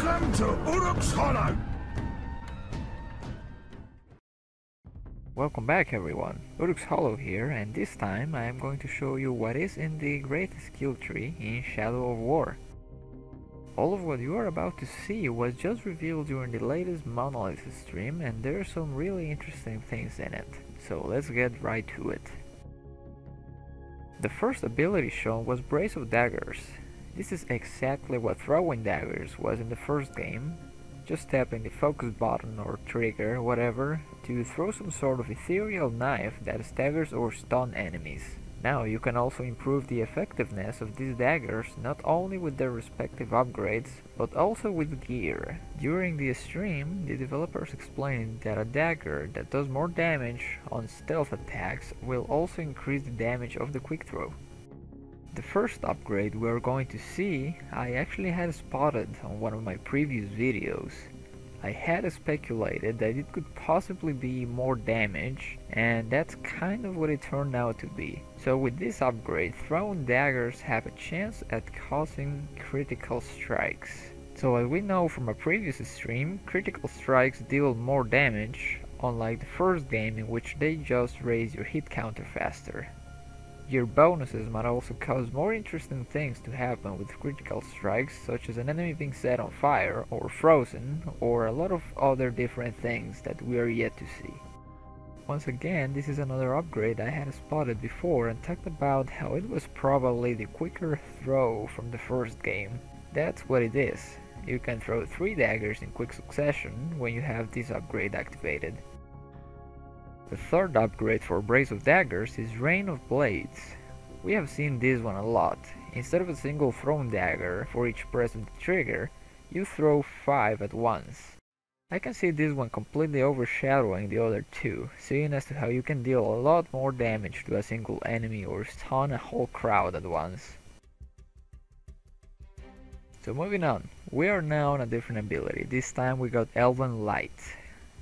Welcome to Uruk's Hollow! Welcome back everyone, Uruk's Hollow here, and this time I am going to show you what is in the Wraith skill tree in Shadow of War. All of what you are about to see was just revealed during the latest Monolith stream, and there are some really interesting things in it, so let's get right to it. The first ability shown was Brace of Daggers. This is exactly what Throwing Daggers was in the first game. Just tapping the focus button or trigger, whatever, to throw some sort of ethereal knife that staggers or stun enemies. Now you can also improve the effectiveness of these daggers not only with their respective upgrades, but also with gear. During the stream, the developers explained that a dagger that does more damage on stealth attacks will also increase the damage of the quick throw. The first upgrade we are going to see, I actually had spotted on one of my previous videos. I had speculated that it could possibly be more damage, and that's kind of what it turned out to be. So with this upgrade, Throwing Daggers have a chance at causing critical strikes. So as we know from a previous stream, critical strikes deal more damage, unlike the first game in which they just raise your hit counter faster. Your bonuses might also cause more interesting things to happen with critical strikes, such as an enemy being set on fire or frozen, or a lot of other different things that we are yet to see. Once again, this is another upgrade I had spotted before and talked about how it was probably the quicker throw from the first game. That's what it is. You can throw 3 daggers in quick succession when you have this upgrade activated. The third upgrade for Brace of Daggers is Rain of Blades. We have seen this one a lot. Instead of a single thrown dagger for each press of the trigger, you throw 5 at once. I can see this one completely overshadowing the other 2, seeing as to how you can deal a lot more damage to a single enemy or stun a whole crowd at once. So moving on, we are now on a different ability. This time we got ELVEN Light.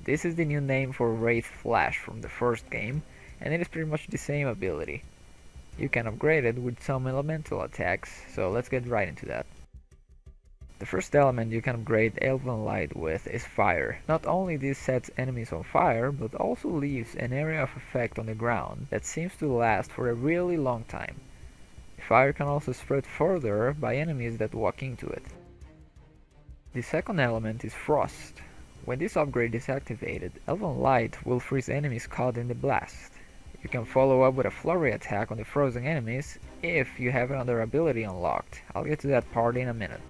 This is the new name for Wraith Flash from the first game, and it is pretty much the same ability. You can upgrade it with some elemental attacks, so let's get right into that. The first element you can upgrade ELVEN Light with is Fire. Not only this sets enemies on fire, but also leaves an area of effect on the ground that seems to last for a really long time. Fire can also spread further by enemies that walk into it. The second element is Frost. When this upgrade is activated, ELVEN Light will freeze enemies caught in the blast. You can follow up with a flurry attack on the frozen enemies if you have another ability unlocked. I'll get to that part in a minute.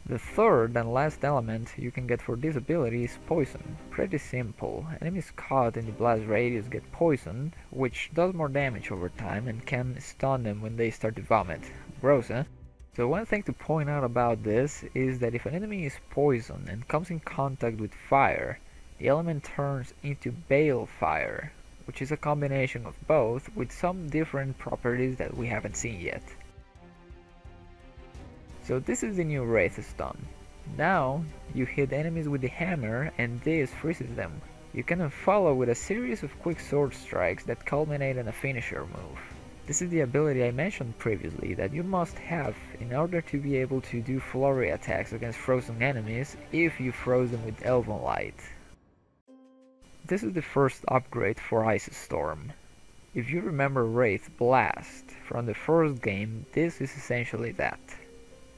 The third and last element you can get for this ability is Poison. Pretty simple. Enemies caught in the blast radius get poisoned, which does more damage over time and can stun them when they start to vomit. Gross, huh? So one thing to point out about this is that if an enemy is poisoned and comes in contact with fire, the element turns into balefire, which is a combination of both with some different properties that we haven't seen yet. So this is the new Wraith stun. Now you hit enemies with the hammer and this freezes them. You can then follow with a series of quick sword strikes that culminate in a finisher move. This is the ability I mentioned previously that you must have in order to be able to do flurry attacks against frozen enemies if you froze them with ELVEN Light. This is the first upgrade for Ice Storm. If you remember Wraith Blast from the first game, this is essentially that.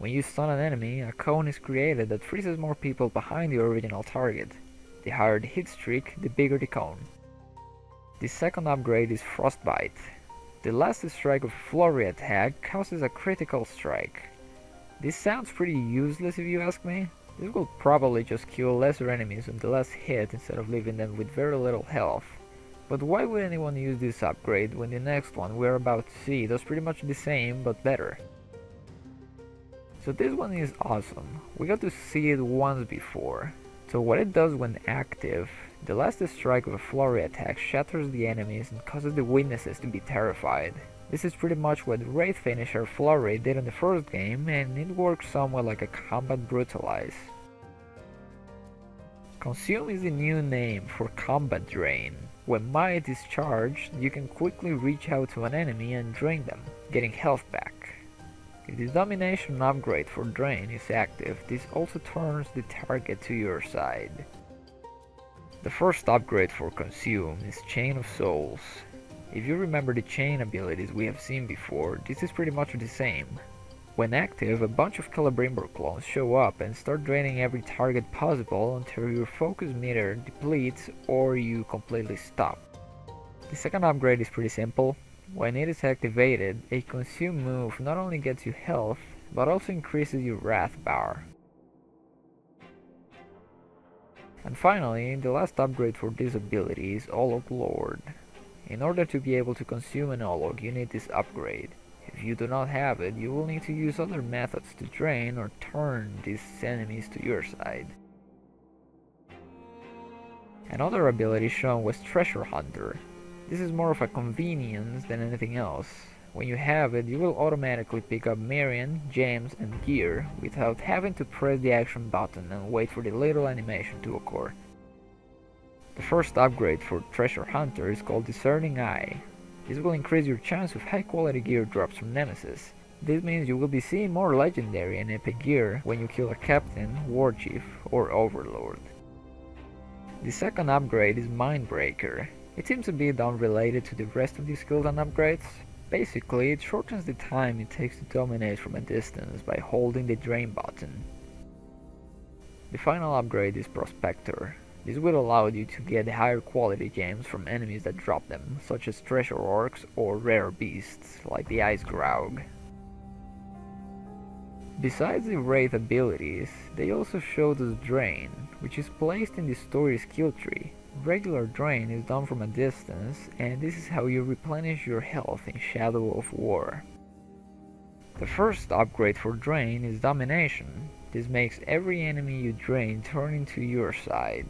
When you stun an enemy, a cone is created that freezes more people behind the original target. The higher the hit streak, the bigger the cone. The second upgrade is Frostbite. The last strike of a flurry attack causes a critical strike. This sounds pretty useless if you ask me. This will probably just kill lesser enemies on the last hit instead of leaving them with very little health. But why would anyone use this upgrade when the next one we're about to see does pretty much the same but better? So this one is awesome. We got to see it once before. So what it does when active, the last strike of a flurry attack shatters the enemies and causes the witnesses to be terrified. This is pretty much what Wraith finisher Flurry did in the first game, and it works somewhat like a combat brutalize. Consume is the new name for combat drain. When might is charged, you can quickly reach out to an enemy and drain them, getting health back. If the Domination upgrade for Drain is active, this also turns the target to your side. The first upgrade for Consume is Chain of Souls. If you remember the chain abilities we have seen before, this is pretty much the same. When active, a bunch of Celebrimbor clones show up and start draining every target possible until your focus meter depletes or you completely stop. The second upgrade is pretty simple. When it is activated, a Consume move not only gets you health, but also increases your Wrath bar. And finally, the last upgrade for this ability is OLOG Lord. In order to be able to consume an OLOG, you need this upgrade. If you do not have it, you will need to use other methods to drain or turn these enemies to your side. Another ability shown was Treasure Hunter. This is more of a convenience than anything else. When you have it, you will automatically pick up Marion, gems, and gear without having to press the action button and wait for the little animation to occur. The first upgrade for Treasure Hunter is called Discerning Eye. This will increase your chance of high quality gear drops from Nemesis. This means you will be seeing more legendary and epic gear when you kill a Captain, War Chief, or Overlord. The second upgrade is Mindbreaker. It seems to be unrelated to the rest of the skills and upgrades. Basically, it shortens the time it takes to dominate from a distance by holding the drain button. The final upgrade is Prospector. This will allow you to get higher quality gems from enemies that drop them, such as treasure orcs or rare beasts like the Ice Graug. Besides the Wraith abilities, they also showed us Drain, which is placed in the story skill tree. Regular Drain is done from a distance, and this is how you replenish your health in Shadow of War. The first upgrade for Drain is Domination. This makes every enemy you drain turn into your side.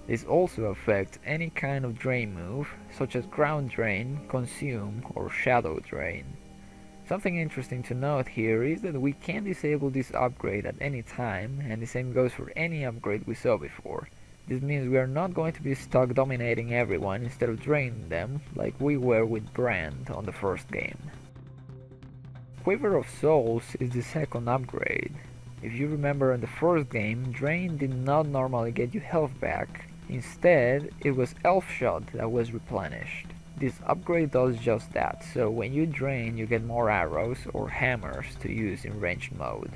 This also affects any kind of drain move, such as Ground Drain, Consume, or Shadow Drain. Something interesting to note here is that we can disable this upgrade at any time, and the same goes for any upgrade we saw before. This means we are not going to be stuck dominating everyone instead of draining them, like we were with Brand on the first game. Quiver of Souls is the second upgrade. If you remember in the first game, Drain did not normally get you health back. Instead, it was Elf Shot that was replenished. This upgrade does just that, so when you drain you get more arrows or hammers to use in ranged mode.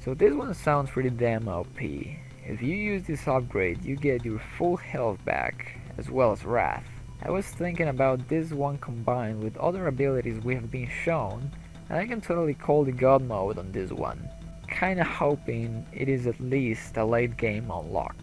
So this one sounds pretty damn OP. If you use this upgrade you get your full health back, as well as Wrath. I was thinking about this one combined with other abilities we have been shown, and I can totally call the God mode on this one. Kinda hoping it is at least a late game unlock.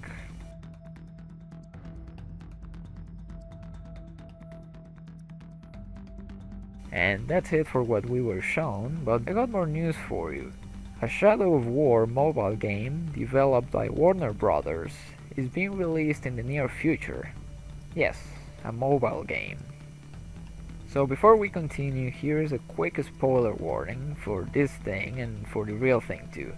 And that's it for what we were shown, but I got more news for you. A Shadow of War mobile game developed by Warner Brothers is being released in the near future. Yes, a mobile game. So before we continue, here's a quick spoiler warning for this thing and for the real thing too.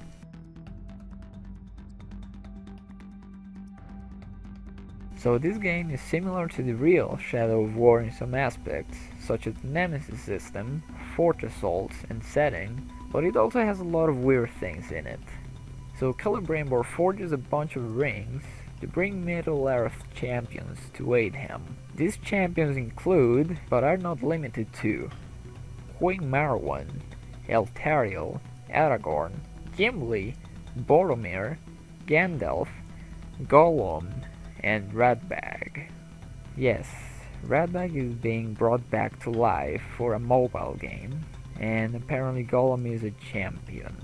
So this game is similar to the real Shadow of War in some aspects, such as the Nemesis system, fort assaults and setting, but it also has a lot of weird things in it. So Celebrimbor forges a bunch of rings to bring Middle-earth champions to aid him. These champions include, but are not limited to, Queen Marwan, Eltariel, Aragorn, Gimli, Boromir, Gandalf, Gollum, and Radbag. Yes, Radbag is being brought back to life for a mobile game, and apparently Gollum is a champion.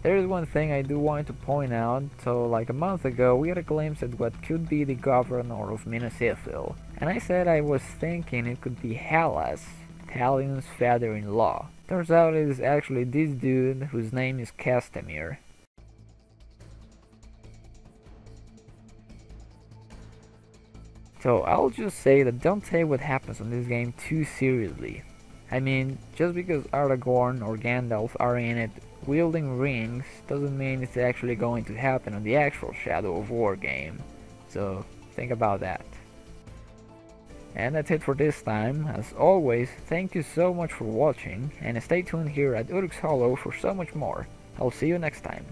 There is one thing I do want to point out. So like a month ago we had a glimpse at what could be the governor of Minas Ithil, and I said I was thinking it could be Halas, Talion's father-in-law. Turns out it is actually this dude whose name is Castamir. So I'll just say that don't take what happens on this game too seriously. I mean, just because Aragorn or Gandalf are in it wielding rings doesn't mean it's actually going to happen on the actual Shadow of War game. So think about that. And that's it for this time. As always, thank you so much for watching, and stay tuned here at Uruk's Hollow for so much more. I'll see you next time.